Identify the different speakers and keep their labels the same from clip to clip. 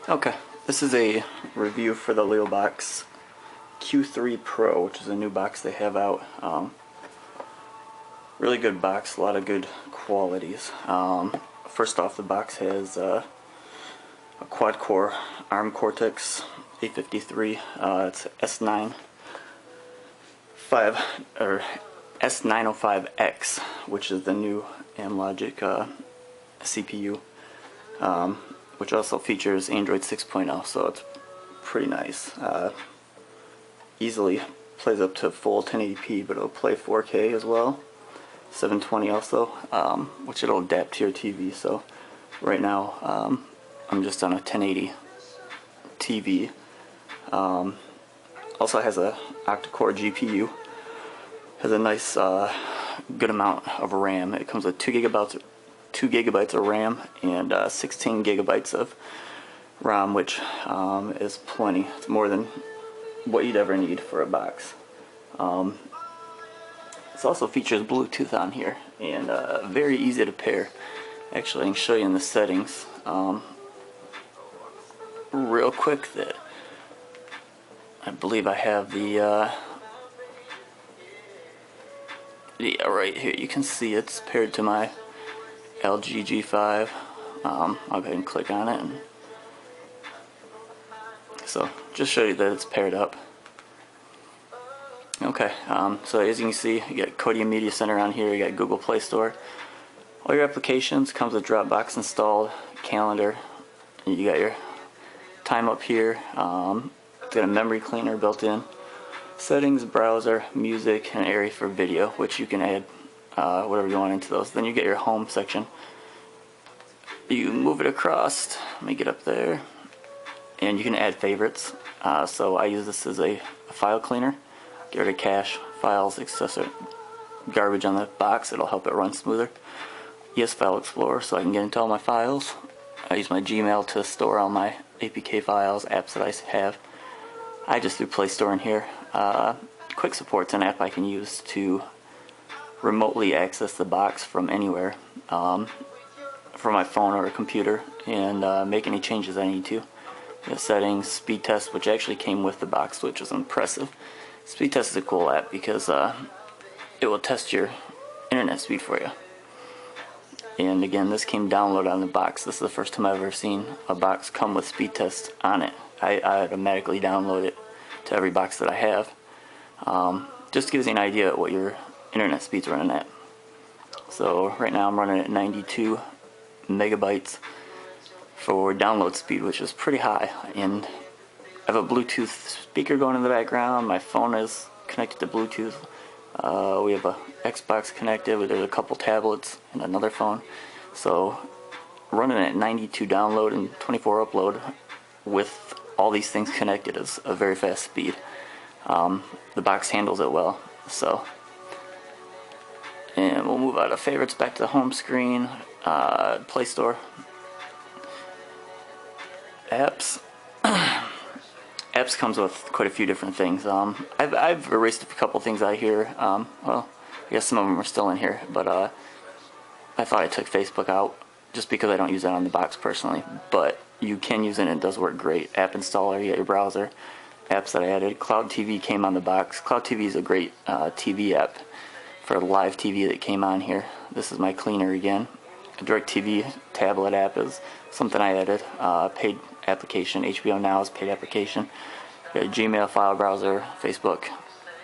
Speaker 1: Okay, this is a review for the Leelbox Q3 Pro, which is a new box they have out. Really good box, a lot of good qualities. First off, the box has a quad-core ARM Cortex A53. It's S905X, which is the new Amlogic CPU. Which also features Android 6.0, so it's pretty nice. Easily plays up to full 1080p, but it'll play 4K as well, 720 also, which it'll adapt to your TV. So right now I'm just on a 1080 TV. Also has a octa-core GPU, has a nice good amount of RAM. It comes with 2 gigabytes of RAM and 16 gigabytes of ROM, which is plenty. It's more than what you'd ever need for a box. This also features Bluetooth on here, and very easy to pair. Actually, I can show you in the settings real quick that I believe I have the yeah, right here. You can see it's paired to my LG G5. I'll go ahead and click on it, and so just show you that it's paired up. Okay, so as you can see, you got Kodi Media Center on here, you got Google Play Store. All your applications comes with Dropbox installed, calendar, and you got your time up here. It's got a memory cleaner built in, settings, browser, music, and area for video, which you can add whatever you want into those. Then you get your home section. You move it across, let me get up there, and you can add favorites. So I use this as a file cleaner. Get rid of cache, files, excessive garbage on the box. It'll help it run smoother. Yes, File Explorer, so I can get into all my files. I use my Gmail to store all my APK files, apps that I have. I just do Play Store in here. Quick Support's an app I can use to remotely access the box from anywhere, from my phone or a computer, and make any changes I need to. The settings, speed test, which actually came with the box, which is impressive. Speed test is a cool app because it will test your internet speed for you. And again, this came downloaded on the box. This is the first time I've ever seen a box come with speed test on it. I automatically download it to every box that I have. Just gives you an idea of what your internet speed's running at. So right now I'm running at 92 megabytes for download speed, which is pretty high. And I have a Bluetooth speaker going in the background. My phone is connected to Bluetooth. We have a Xbox connected. There's a couple tablets and another phone. So running at 92 download and 24 upload with all these things connected is a very fast speed. The box handles it well. So, and we'll move out of favorites back to the home screen. Play Store, apps. Apps comes with quite a few different things. I've erased a couple things out here. Well, I guess some of them are still in here, but I thought I took Facebook out just because I don't use that on the box personally. But you can use it, and it does work great. App installer, you got your browser, apps that I added. Cloud TV came on the box. Cloud TV is a great TV app for live TV that came on here. This is my cleaner again. A DirecTV tablet app is something I added. Paid application. HBO Now is paid application. Got a Gmail file browser, Facebook,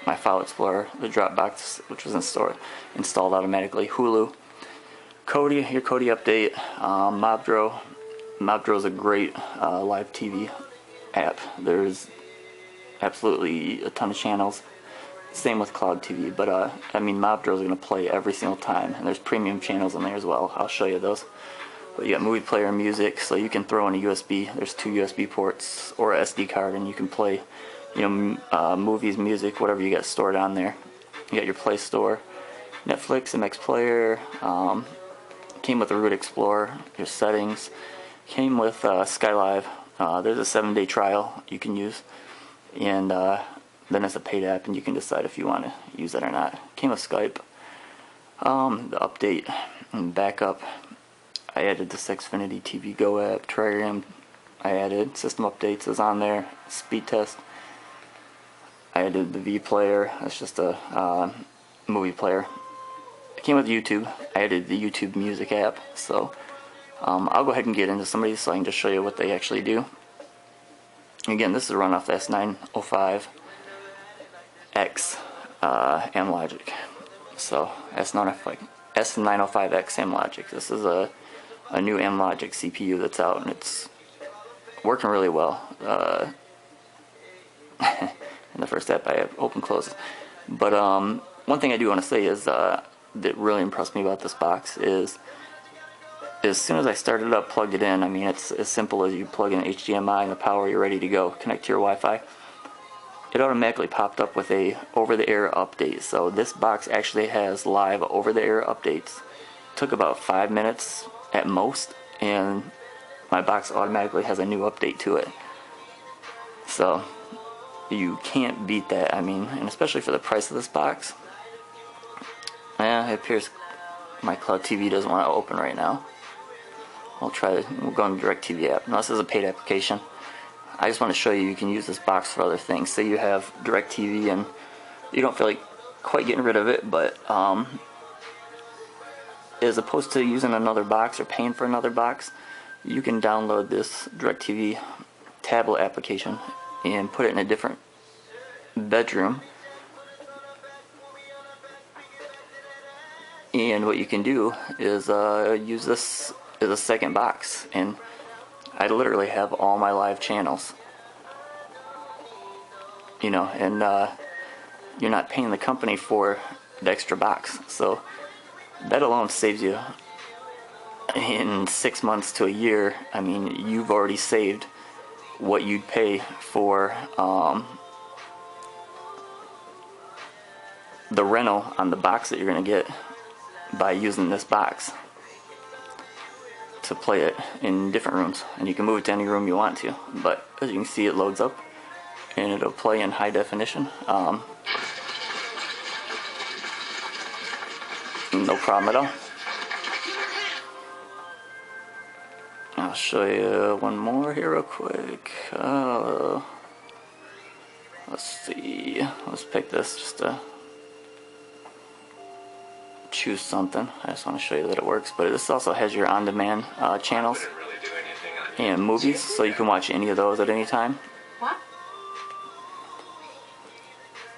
Speaker 1: my File Explorer, the Dropbox, which was installed automatically, Hulu, Kodi, your Kodi update, Mobdro. Mobdro is a great live TV app. There's absolutely a ton of channels. Same with Cloud TV, but I mean, Mobdro is going to play every single time, and there's premium channels in there as well. I'll show you those. But you got movie player and music, so you can throw in a USB. There's 2 USB ports or a SD card, and you can play, movies, music, whatever you got stored on there. You got your Play Store, Netflix, MX Player. Came with a Root Explorer. Your settings came with SkyLive. There's a 7-day trial you can use, and then it's a paid app, and you can decide if you want to use it or not. Came with Skype. The update and backup. I added this Xfinity TV Go app, TWRP, I added. System updates is on there. Speed test. I added the V player. That's just a movie player. It came with YouTube. I added the YouTube music app. So I'll go ahead and get into some of these so I can just show you what they actually do. Again, this is run off the S905X Amlogic. So S905X Amlogic. This is a new Amlogic CPU that's out, and it's working really well. In the first app I have open close. But one thing I do want to say is that really impressed me about this box is as soon as I started it up, plugged it in, I mean, it's as simple as you plug in HDMI and the power, you're ready to go. Connect to your Wi-Fi. It automatically popped up with a over-the-air update. So this box actually has live over-the-air updates. Took about 5 minutes at most, and my box automatically has a new update to it. So you can't beat that. I mean, and especially for the price of this box. Yeah, it appears my Cloud TV doesn't want to open right now. We'll go on the DirecTV app. Now, this is a paid application. I just want to show you can use this box for other things. Say you have DirecTV and you don't feel like quite getting rid of it, but as opposed to using another box or paying for another box, you can download this DirecTV Tablo application and put it in a different bedroom. And what you can do is use this as a second box, and I literally have all my live channels, you know, and you're not paying the company for the extra box. So that alone saves you, in 6 months to a year, I mean, you've already saved what you'd pay for the rental on the box that you're going to get by using this box to play it in different rooms. And you can move it to any room you want to, but as you can see, it loads up and it'll play in high definition. No problem at all. I'll show you one more here real quick. Let's see, let's pick this just to choose something. I just want to show you that it works, but this also has your on-demand channels and movies, so you can watch any of those at any time. What?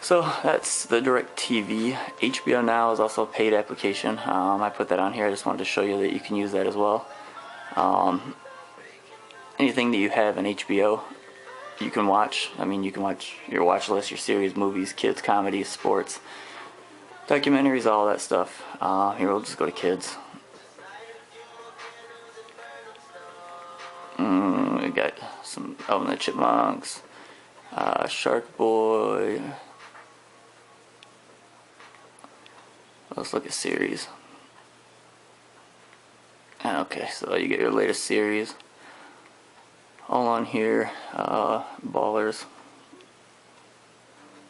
Speaker 1: So that's the DirecTV. HBO Now is also a paid application. I put that on here. I just wanted to show you that you can use that as well. Anything that you have in HBO, you can watch. I mean, you can watch your watch list, your series, movies, kids, comedies, sports, documentaries, all that stuff. Here, we'll just go to kids. We got some Alvin and the Chipmunks, Shark Boy. Let's look at series. Okay, so you get your latest series all on here. Ballers.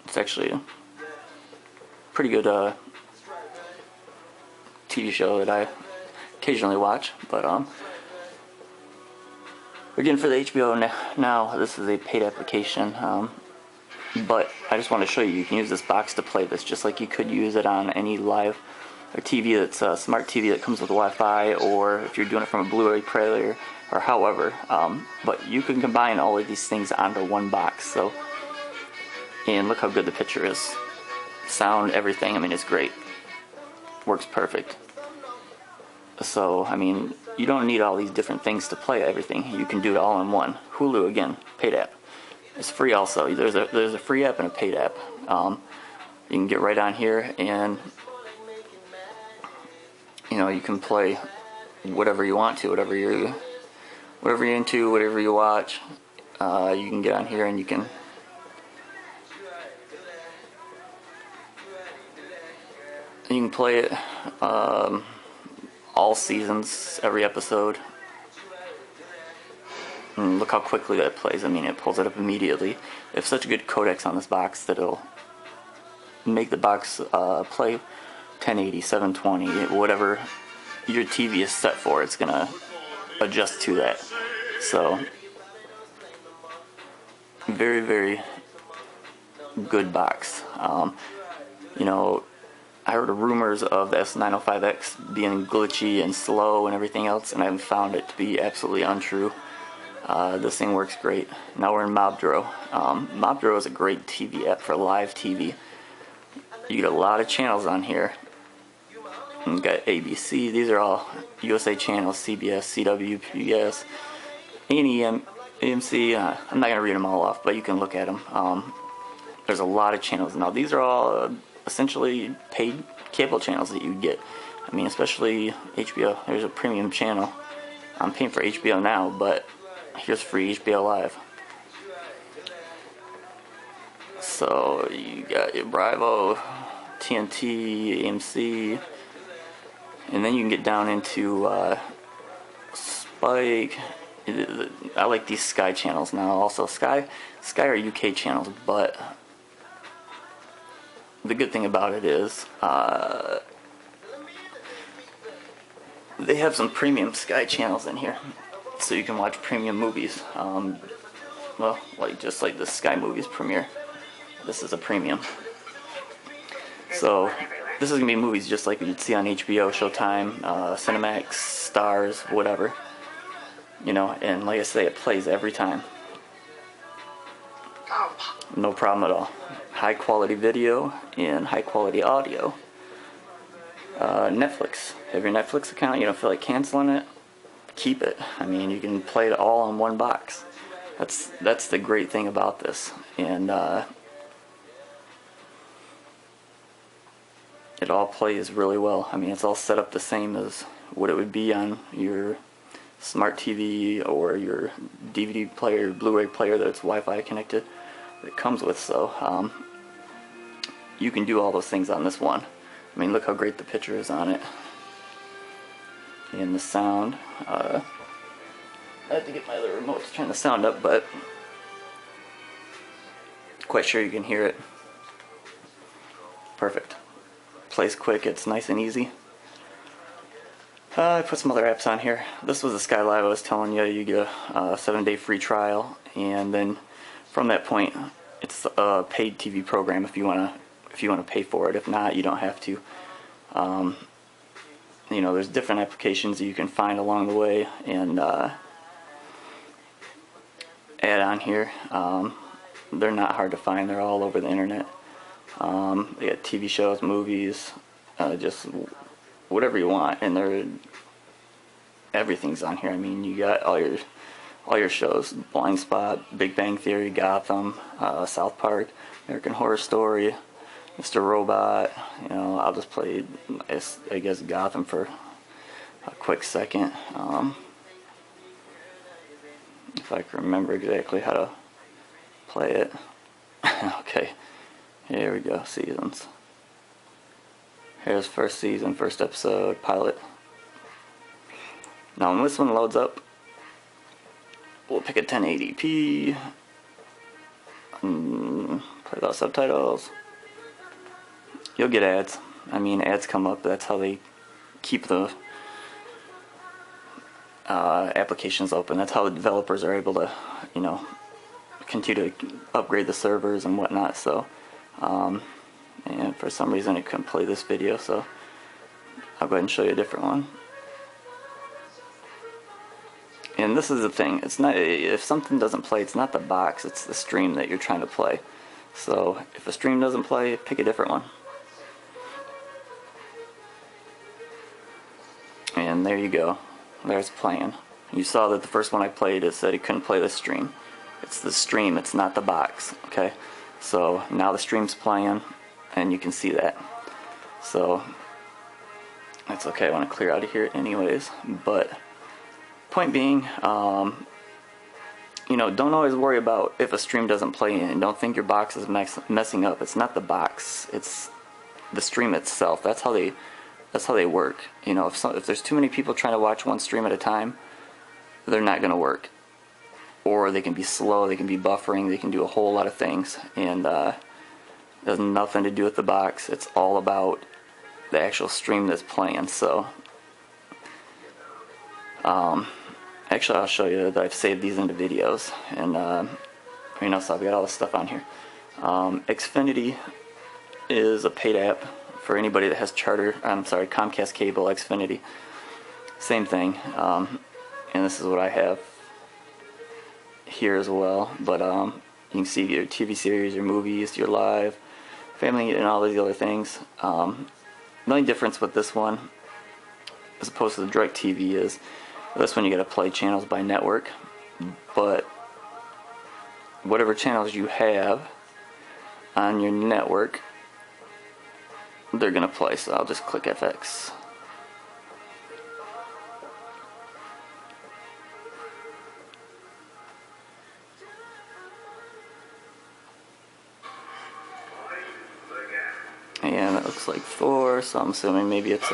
Speaker 1: It's actually a pretty good TV show that I occasionally watch, but again, for the HBO Now, this is a paid application, but I just want to show you, you can use this box to play this just like you could use it on any live or TV that's a smart TV that comes with Wi-Fi, or if you're doing it from a Blu-ray player, or however, but you can combine all of these things onto one box. So, and look how good the picture is. Sound, everything, I mean, it's great. Works perfect. So, I mean, you don't need all these different things to play everything. You can do it all in one. Hulu, again, paid app. It's free also. There's a free app and a paid app. You can get right on here, and you know, you can play whatever you want to, whatever you're into, whatever you watch. You can get on here and you can play it all seasons, every episode. And look how quickly that plays. I mean, it pulls it up immediately. They have such a good codecs on this box that it'll make the box play 1080, 720, whatever your TV is set for, it's gonna adjust to that. So very, very good box. You know, I heard rumors of the S905X being glitchy and slow and everything else, and I've found it to be absolutely untrue. This thing works great. Now we're in Mobdro. Mobdro is a great TV app for live TV. You get a lot of channels on here. You got ABC, these are all USA channels, CBS, CW, PBS, A&E, AMC. I'm not going to read them all off, but you can look at them. There's a lot of channels. Now these are all essentially paid cable channels that you get. I mean, especially HBO. There's a premium channel. I'm paying for HBO Now, but here's free HBO Live. So you got your Bravo, TNT, AMC, and then you can get down into Spike. I like these Sky channels now. Also, Sky are UK channels, but the good thing about it is they have some premium Sky channels in here, so you can watch premium movies. Well, just like the Sky Movies premiere. This is a premium. So this is gonna be movies just like you'd see on HBO, Showtime, Cinemax, Stars, whatever. You know, and like I say, it plays every time. No problem at all. High quality video and high quality audio. Netflix. Have your Netflix account, you don't feel like canceling it, keep it. I mean, you can play it all in one box. That's the great thing about this. And it all plays really well. I mean, it's all set up the same as what it would be on your smart TV or your DVD player, Blu-ray player that's Wi-Fi connected that it comes with. So you can do all those things on this one. I mean, look how great the picture is on it, and the sound. I have to get my other remote to turn the sound up, but quite sure you can hear it. Perfect. Plays quick. It's nice and easy. I put some other apps on here. This was the Sky Live I was telling you. You get a 7-day free trial, and then from that point, it's a paid TV program if you want to pay for it. If not, you don't have to. You know, there's different applications that you can find along the way and add on here. They're not hard to find. They're all over the internet. They got TV shows, movies, just whatever you want, and everything's on here. I mean, you got all your shows: Blind Spot, Big Bang Theory, Gotham, South Park, American Horror Story, Mr. Robot. You know, I'll just play, I guess, Gotham for a quick second. If I can remember exactly how to play it. Okay, here we go. Seasons. Here's first season, first episode, pilot. Now when this one loads up, we'll pick a 1080p. Play those subtitles. You'll get ads. I mean, ads come up. That's how they keep the applications open. That's how the developers are able to, you know, continue to upgrade the servers and whatnot. So, and for some reason it couldn't play this video, so I'll go ahead and show you a different one. And this is the thing, it's not, if something doesn't play, it's not the box, it's the stream that you're trying to play. So if a stream doesn't play, pick a different one. And there you go, there's playing. You saw that the first one I played, it said it couldn't play the stream. It's the stream, it's not the box, okay? So now the stream's playing, and you can see that. So that's okay, I want to clear out of here anyways. But point being, you know, don't always worry about if a stream doesn't play, and don't think your box is messing up. It's not the box, it's the stream itself. That's how they work. You know, if there's too many people trying to watch one stream at a time, they're not going to work. Or they can be slow, they can be buffering, they can do a whole lot of things, and it has nothing to do with the box. It's all about the actual stream that's playing. So actually I'll show you that I've saved these into videos, and You know, so I've got all this stuff on here. Xfinity is a paid app for anybody that has Comcast cable. Xfinity, same thing. And this is what I have here as well. But you can see your TV series, your movies, your live, family, and all these other things. The only difference with this one, as opposed to the DirecTV, is this one you got to play channels by network. But whatever channels you have on your network, they're gonna play. So I'll just click FX. And it looks like 4, so I'm assuming maybe it's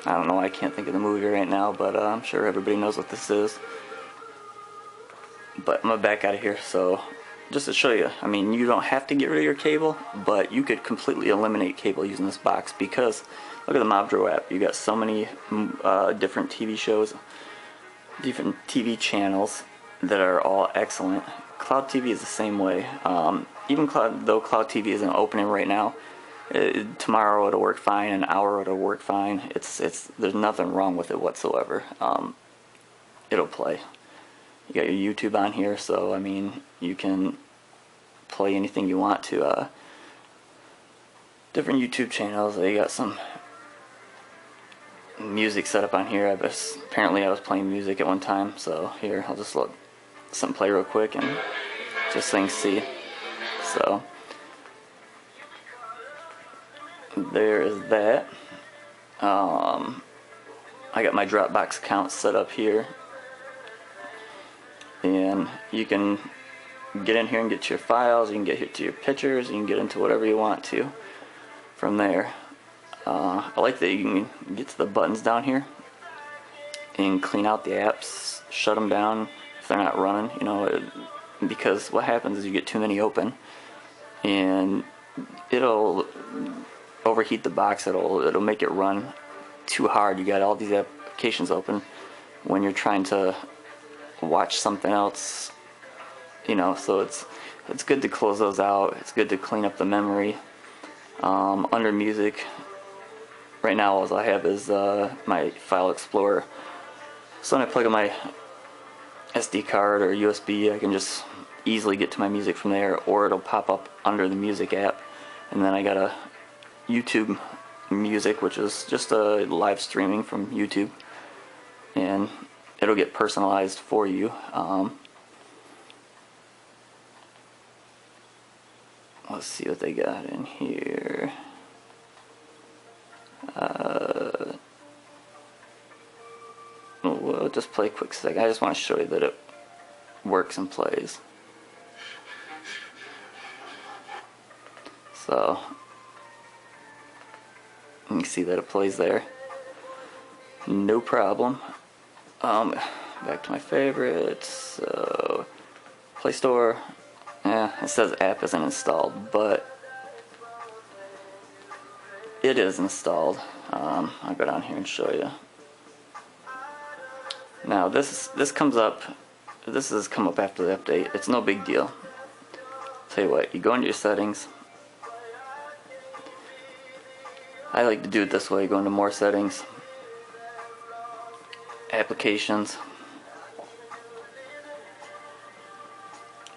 Speaker 1: I don't know, I can't think of the movie right now, but I'm sure everybody knows what this is. But I'm gonna back out of here. So just to show you, I mean, you don't have to get rid of your cable, but you could completely eliminate cable using this box, because look at the Mobdro app. You got so many different TV shows, different TV channels that are all excellent. Cloud TV is the same way. Even though Cloud TV isn't opening right now, tomorrow it'll work fine, an hour it'll work fine. There's nothing wrong with it whatsoever. It'll play. You got your YouTube on here, so I mean, you can play anything you want to. Different YouTube channels. They got some music set up on here. Apparently I was playing music at one time, so here I'll just let something play real quick and just things see. So there is that. I got my Dropbox account set up here, and you can get in here and get to your files. You can get to your pictures. You can get into whatever you want to from there. I like that you can get to the buttons down here and clean out the apps, shut them down if they're not running, you know, because what happens is you get too many open and it'll overheat the box. It'll make it run too hard. You got all these applications open when you're trying to watch something else, you know, so it's good to close those out. It's good to clean up the memory. Under music, right now all I have is my File Explorer. So when I plug in my SD card or USB, I can just easily get to my music from there, or it'll pop up under the music app. And then I got a YouTube music, which is just a live streaming from YouTube, and it'll get personalized for you. Let's see what they got in here. We'll just play a quick second. I just want to show you that it works and plays. So you can see that it plays there, no problem. Back to my favorites. So Play Store. It says app isn't installed, but it is installed. I'll go down here and show you. Now this comes up. This has come up after the update. It's no big deal. Tell you what, you go into your settings. I like to do it this way. Go into more settings, applications.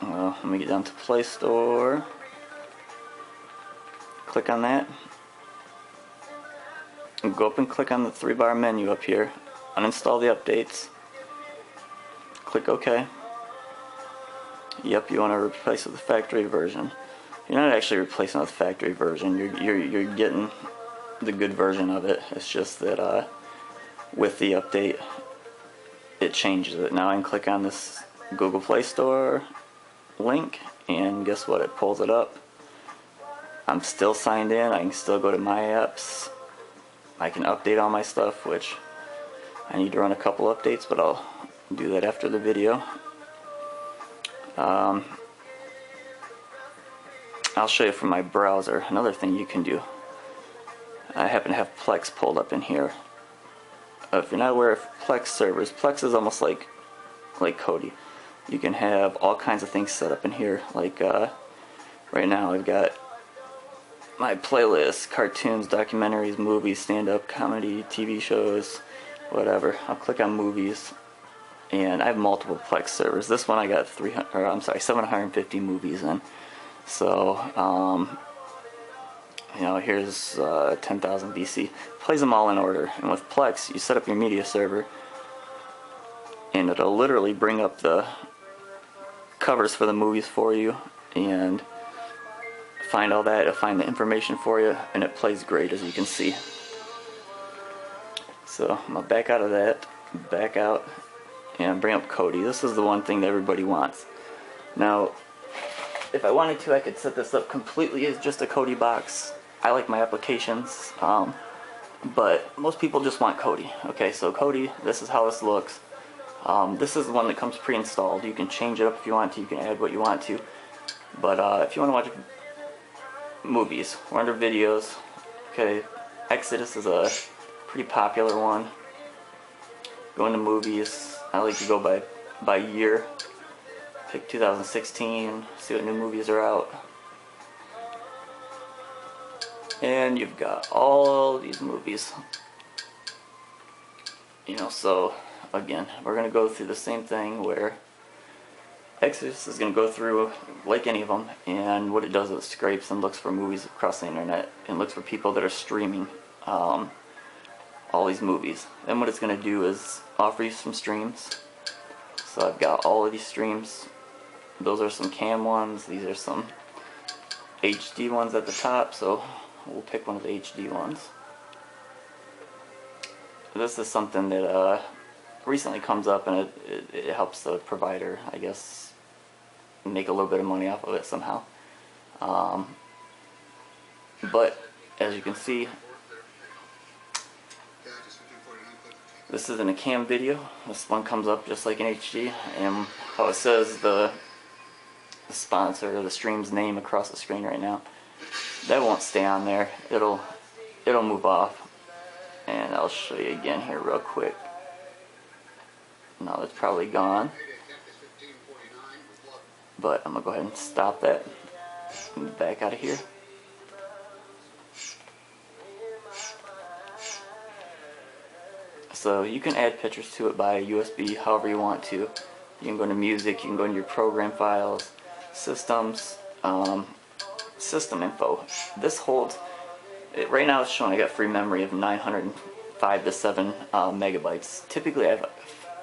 Speaker 1: Well, let me get down to Play Store. Click on that. And go up and click on the 3-bar menu up here. Uninstall the updates. Click OK. Yep, you want to replace it with the factory version. You're not actually replacing it with the factory version. You're getting the good version of it. It's just that with the update, it changes it. Now I can click on this Google Play Store link, and guess what? It pulls it up. I'm still signed in. I can still go to my apps. I can update all my stuff, which I need to run a couple updates, but I'll do that after the video. I'll show you from my browser another thing you can do. I happen to have Plex pulled up in here. If you're not aware of Plex servers, Plex is almost like Kodi. You can have all kinds of things set up in here. Like right now I've got my playlist, cartoons, documentaries, movies, stand-up comedy, TV shows, whatever. I'll click on movies, and I have multiple Plex servers. This one I got 750 movies in. So you know, here's 10,000 BC. Plays them all in order. And with Plex, you set up your media server, and it'll literally bring up the covers for the movies for you and find all that. It'll find the information for you, and it plays great, as you can see. So I'm gonna back out of that, back out, and bring up Kodi. This is the one thing that everybody wants. Now, if I wanted to, I could set this up completely as just a Kodi box. I like my applications, but most people just want Kodi. Okay, so Kodi, this is how this looks. This is the one that comes pre-installed. You can change it up if you want to. You can add what you want to. But if you want to watch movies, we're under videos. Okay, Exodus is a pretty popular one. Go into movies. I like to go by year. Pick 2016. See what new movies are out. And you've got all these movies. You know, so again, we're going to go through the same thing where Exodus is going to go through like any of them, and what it does is it scrapes and looks for movies across the internet and looks for people that are streaming all these movies. Then what it's going to do is offer you some streams. So I've got all of these streams. Those are some cam ones. These are some HD ones at the top, so we'll pick one of the HD ones. This is something that recently comes up, and it helps the provider, I guess, make a little bit of money off of it somehow. But as you can see, this isn't a cam video. This one comes up just like an HD, and how it says the sponsor or the stream's name across the screen right now, that won't stay on there. It'll move off, and I'll show you again here real quick. Now it's probably gone, but I'm gonna go ahead and stop that and back out of here. So you can add pictures to it by USB however you want to. You can go into music, you can go into your program files, systems, system info. This holds, right now it's showing I got free memory of 905 to 7 megabytes. Typically I have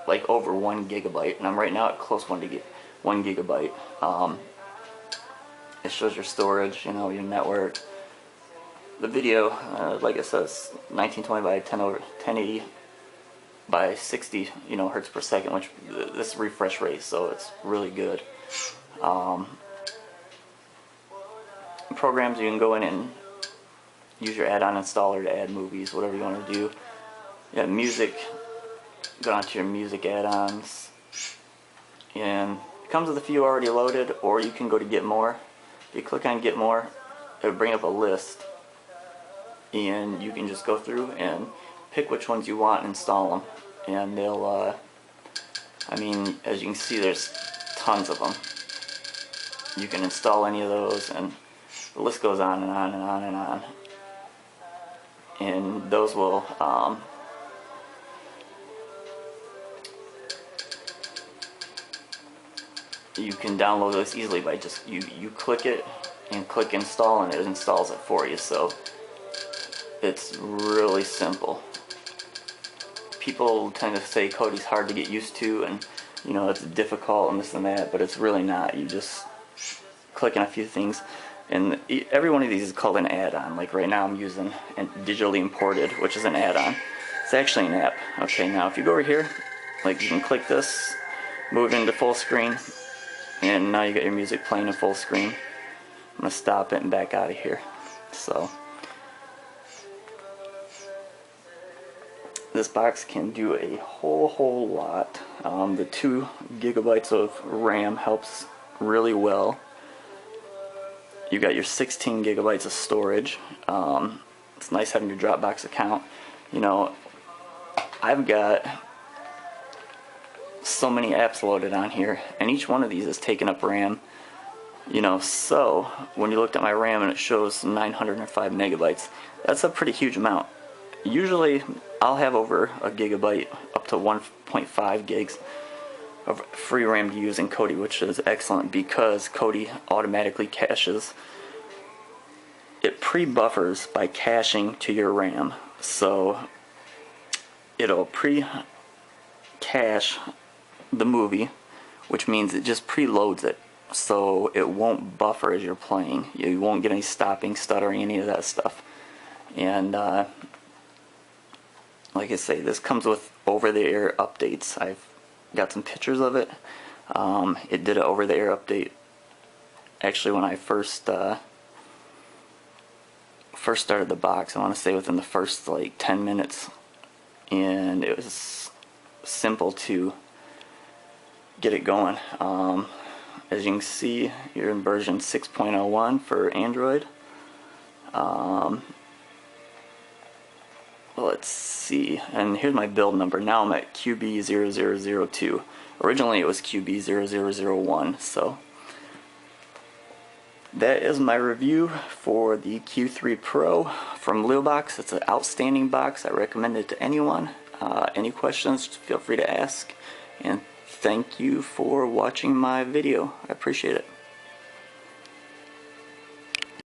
Speaker 1: like over 1 gigabyte, and I'm right now at close 1 gigabyte. It shows your storage, you know, your network. The video, like it says, 1920 by 1080 by 60, you know, hertz per second, which this refresh rate, so it's really good. Programs, you can go in and use your add-on installer to add movies, whatever you want to do. Yeah, music, go onto your music add-ons, and it comes with a few already loaded, or you can go to Get More. If you click on Get More, it'll bring up a list, and you can just go through and pick which ones you want and install them, and they'll I mean, as you can see, there's tons of them. You can install any of those, and the list goes on and on and on and on. And those will you can download those easily by just you click it and click install, and it installs it for you. So it's really simple. People tend to say Kodi's hard to get used to, and you know, it's difficult and this and that, but it's really not. You just click on a few things, and every one of these is called an add-on. Like right now I'm using Digitally Imported, which is an add-on. It's actually an app. Okay, now if you go over here, like you can click this, move it into full screen, and now you got your music playing in full screen. I'm going to stop it and back out of here. So this box can do a whole lot. The 2 gigabytes of RAM helps really well. You got your 16 gigabytes of storage. It's nice having your Dropbox account. You know, I've got so many apps loaded on here, and each one of these is taking up RAM. You know, so when you looked at my RAM and it shows 905 megabytes, that's a pretty huge amount. Usually I'll have over a gigabyte up to 1.5 gigs of free RAM to use in Kodi, which is excellent because Kodi automatically caches. It pre-buffers by caching to your RAM, so it'll pre-cache the movie, which means it just preloads it, so it won't buffer as you're playing. You won't get any stopping, stuttering, any of that stuff. And like I say, this comes with over-the-air updates. I've got some pictures of it. It did an over-the-air update actually when I first started the box. I want to say within the first like 10 minutes, and it was simple to get it going. As you can see, you're in version 6.01 for Android. Let's see, and here's my build number. Now I'm at QB0002. Originally it was QB0001, so that is my review for the Q3 Pro from Leelbox. It's an outstanding box. I recommend it to anyone. Any questions, feel free to ask. And thank you for watching my video. I appreciate it.